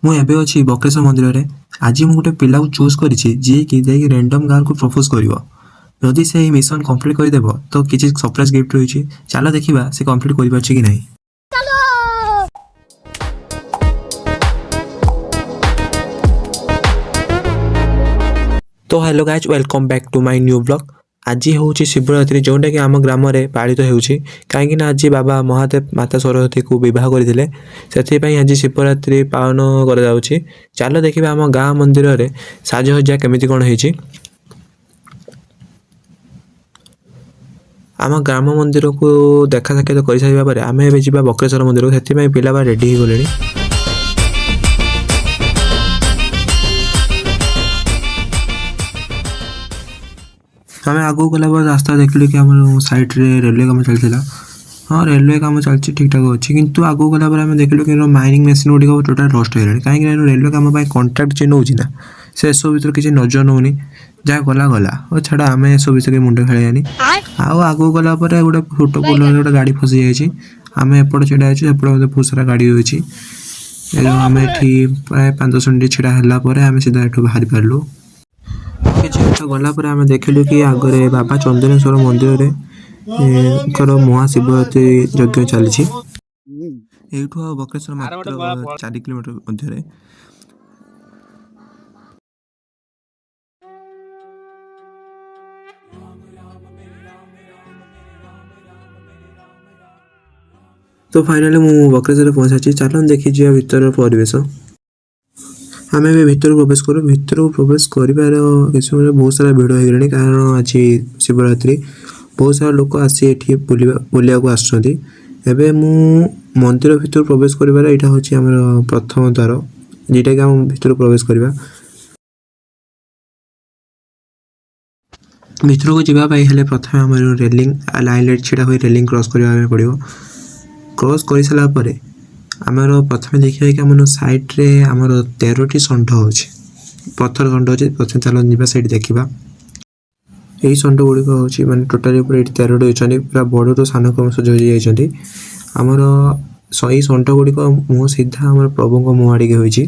ମୁଁ ଏବେ ଅଛି ବକ୍ରେଶ୍ୱର ମନ୍ଦିରରେ। ଆଜି ମୁଁ ଗୋଟେ ପିଲାକୁ ଚୁଜ୍ କରିଛି ଯିଏକି ଯାଇକି ର୍ୟାଣ୍ଡମ୍ ଗାର୍ଲକୁ ପ୍ରପୋଜ୍ କରିବ। ଯଦି ସେ ଏହି ମିଶନ କମ୍ପ୍ଲିଟ୍ କରିଦେବ ତ କିଛି ସରପ୍ରାଇଜ୍ ଗିଫ୍ଟ ରହିଛି। ଚାଲ ଦେଖିବା ସେ କମ୍ପ୍ଲିଟ୍ କରିପାରୁଛି କି ନାହିଁ। तो hello guys welcome back to my new blog. आज हूँ शिवरात्रि जोटा कि आम ग्राम पालित होउछि कहीं आज बाबा महादेव माता सरस्वती को विवाह करते से आज शिवरात्रि पालन कर चलो देखा आम गाँ मंदिर में साजसज्जा केमिति कौन होइछि। आम ग्राम मंदिर को देखा साक्षात कर सारा पर आम ए जा बक्रेश्वर मंदिर को से पिला रेडी हो गले। आम आगू गला रास्ता देखिलु कि आम साइड रे रेलवे काम चलता। हाँ रेलवे काम चलती ठीक ठाक अच्छी किंतु आगू गला आम देखिलु कि माइनिंग मेसीन गुड़िक टोटाल नष्ट हो गलानी कहीं रेलवे काम कंट्राक्ट जे नौ ना से सब भर किसी नजर नौनी जहाँ गला गला और छाड़ा आम सब विषय मुंड खेलानी। आगू गला गोटे छोट पोल गोटे गाड़ी फसी जाइए आम एपट छिड़ा सेपट बहुत सारा गाड़ी रही आम ये प्राय 5-10 मिनट छिड़ा है आम सीधा एठू बाहरी पार्लु। किसी गला आम देखिलु कि आगे बाबा चंदनेश्वर मंदिर में महाशिवरात्रि यज्ञ चली एठू बक्रेश्वर मात्र 4 किलोमीटर मध्य। तो फाइनली मु बक्रेश्वर पहुंचा चलो देखी जा भीतर परिवेश। आम ए भीतर प्रवेश करूँ भीतर प्रवेश कर बहुत सारा भिड़ हो गलानी कारण आज शिवरात्रि बहुत सारा लोक आसी एठी बुलिया को आसुछंती। एबे मु मंदिर भीतर प्रवेश करिवार एटा होची हमर प्रथम द्वार जेटा कि हम भीतर प्रवेश करबा। भीतर को जीवा पाई हेले प्रथम हमर रेलिंग लाइन लाइट छिड़ा होई रेलिंग क्रॉस करबा पड़िबो। क्रॉस कर सारा परे आमर प्रथम देखिए कि आम साइड रे आमर 13टी षंढ अच्छे पत्थर षंढ अच्छे प्रथम चलो निबा साइड देखा यही षंढ गुड़िक हूँ मानते टोटाली 13टी अच्छे पूरा बड़ तो सान क्रम सज जाइए। आमर सही षंढ गुड़िक मुँह सीधा आम प्रभु को मुँह आड़िके होती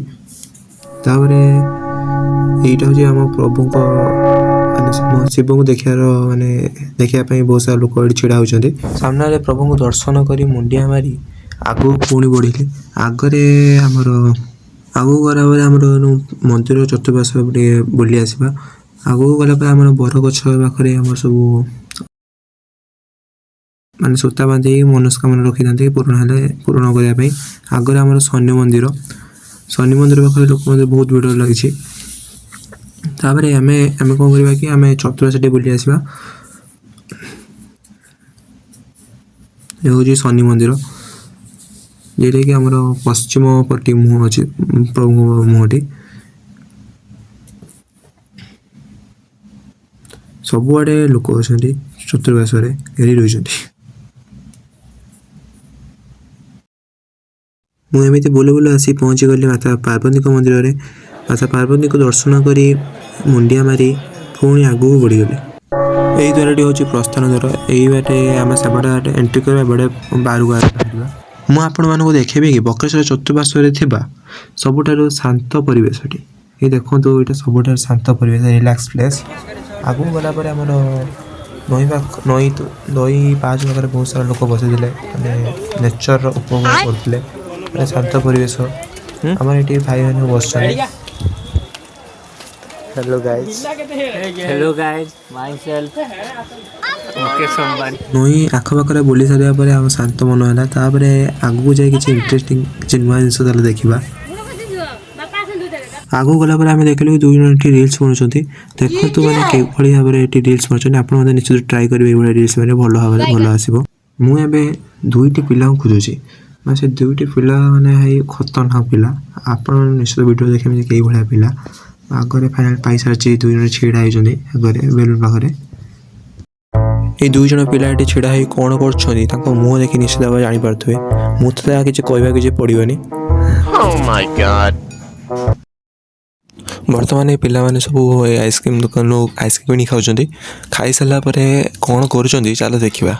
यहीटा हूँ आम प्रभु शिव को देखार माने देखापी बहुत सारा लोक छिड़ा होती सामने प्रभु को दर्शन कर मुंडिया मारी आगू पुणी बढ़िले आगरे आमर आगू गला आमर मंदिर चतुर्पार्श्व बुली आसवा आगू गला आमर बर गछ पाखे आम सब मान सूता बांधे मनस्कामना रखी था पूरण करने आगे आमर शनि मंदिर पाखे लोक बहुत भिड़ लगी। आम कौन करवा कि आम चतुर्पार्श्व बुली आसवा ये हूँ शनि मंदिर जेटा कि आमर पश्चिम पट्टी मुँह अच्छे प्रभु मुहटी सबुआड़े लोक अच्छा चतुर्पार्श्व घेरी रही। मुझे बुलू बुलू आसी पहुँची गली माता पार्वती मंदिर में माता पार्वती को दर्शन कर मुंडिया मारी पुणी आगू बढ़ीगली। यही द्वारा हूँ प्रस्थान द्वार यही बाटे आम सेपटे एंट्री करवा बड़े बाहर मु आपण मानक देखेबी कि बक्रेश्वर चतुर्पार्श्व थिबा सबुठारु शांत परिवेशटी ये देखंतु एटा सबुठारु शांत परिवेश रिलैक्स प्लेस। आगु गला पर हमर नई पाँच पाखे बहुत सारा लोक बसी माने नेचर उपभोग करते शांत परिवेश आम ये भाई मैंने बस। हेलो गाइस माई सेल्फ नई आखपाखे बुली सारा पर आम शांत मन है आगू जाए कि इंटरेस्टिंग किसी नुआ जिन देखा आगू गला आम देखिलु दुई जन ये रिल्स बनाते देखो मैंने भाई भाव में रिल्स बनाते आप निश्चित ट्राए करेंगे रिल्स मैंने भल भाव में भल आसो। मुझे दुईटी पिला खोजुची मैं से दुईटी पिला माने खतरनाक पिला आप निश्चित वीडियो देखे कई भाया पिला आगे फाइनाल पाई सारी दुई जन छिड़ा होती आगे बेलून पाखे ये दुई जन पिला ये छिड़ा हो कौन कर मुँह देखी निश्चित भाव जापारे मुझे तो किसी कहवा किसी पड़ोनी। बर्तमान ये पिला माने सब आइसक्रीम दुकान आइसक्रीम किणी खाऊँ खाई सारा कौन कर चलो देखा।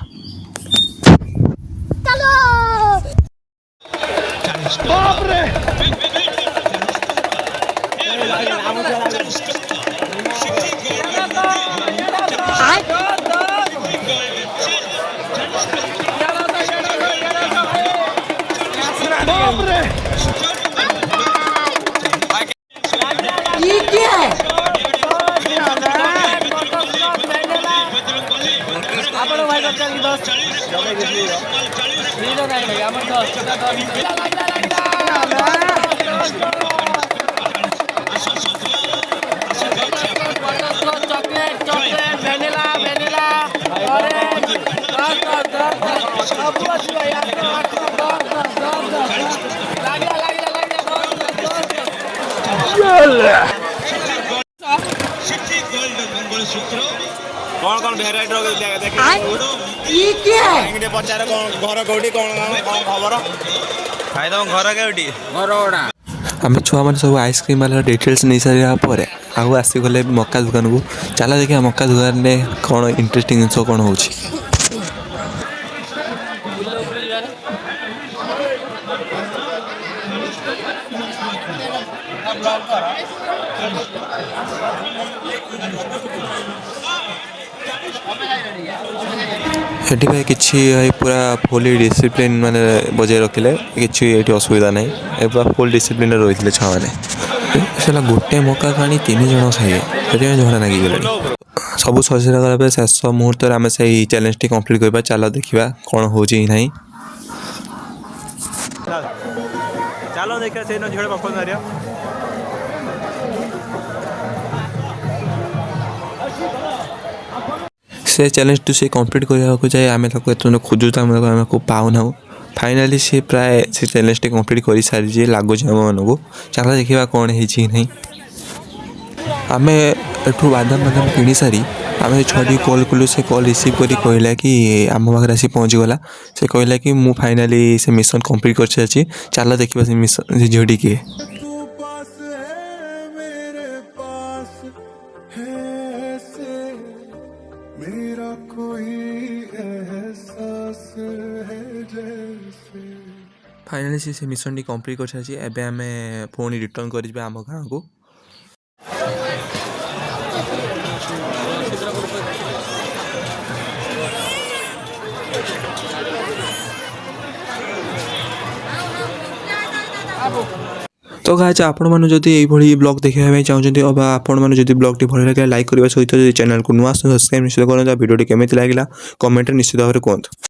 कौन कौन भेराइटी देखे पचार घर कौटी कौन कौन खबर भाई तुम घर कौटी आम छुआ मैंने सब आइसक्रीम वाला डिटेल्स नहीं सारा पर आगे आसीगले मक्का दुकान को चला देखिए मक्का दुकान में कौन इंटरेस्टिंग जिन कौन हो एटी भाई किसी पूरा फुली डिसिप्लिन माने बजाय रखिले किसी ये असुविधा ना पूरा फुल डिसिप्लिन रही थे छुआ मैंने साला गोटे मक्का खाणी 3 जन खाइए से झगड़ा नागी गले सब सजरा गला शेष मुहूर्त आम से चैलेंज टी कंप्लीट करवा चलो देखा कौन हो ना चलो देखा से झील पकड़ मारिया से चैलेंज टू से कंप्लीट करने जाए आम एत खोजु आम को पाऊना फाइनाली सी प्राय से चैलेंज टी कंप्लीट कर सारी लगुच आम मन को चलो देखा कौन है आम एठू बादाम बादाम किणी सारी आम छुआटी कॉल कलु से कॉल रिसीव कर कहला कि आम पाखे आसी पहुँचीगला से कहला कि मु फाइनाली से मिशन कंप्लीट कर सारी चलो देखा से मिशन से झीटी किए फाइनाली से मिशन टी कंप्लीट कर सारी एबे आम पुणी रिटर्न कर आम गाँव को तो गाइस आपण माने जदि एई भली ब्लॉग देखिबा ପାଇଁ चाहउछन्ती अबा आपण माने जदि ब्लॉग टी भल लागे लाइक करबा सहित जदि चैनल को नुआ सब्सक्राइब निश्चित करन वीडियो टी केमिति लागिला कमेंट निश्चित भाବରେ कहंतु।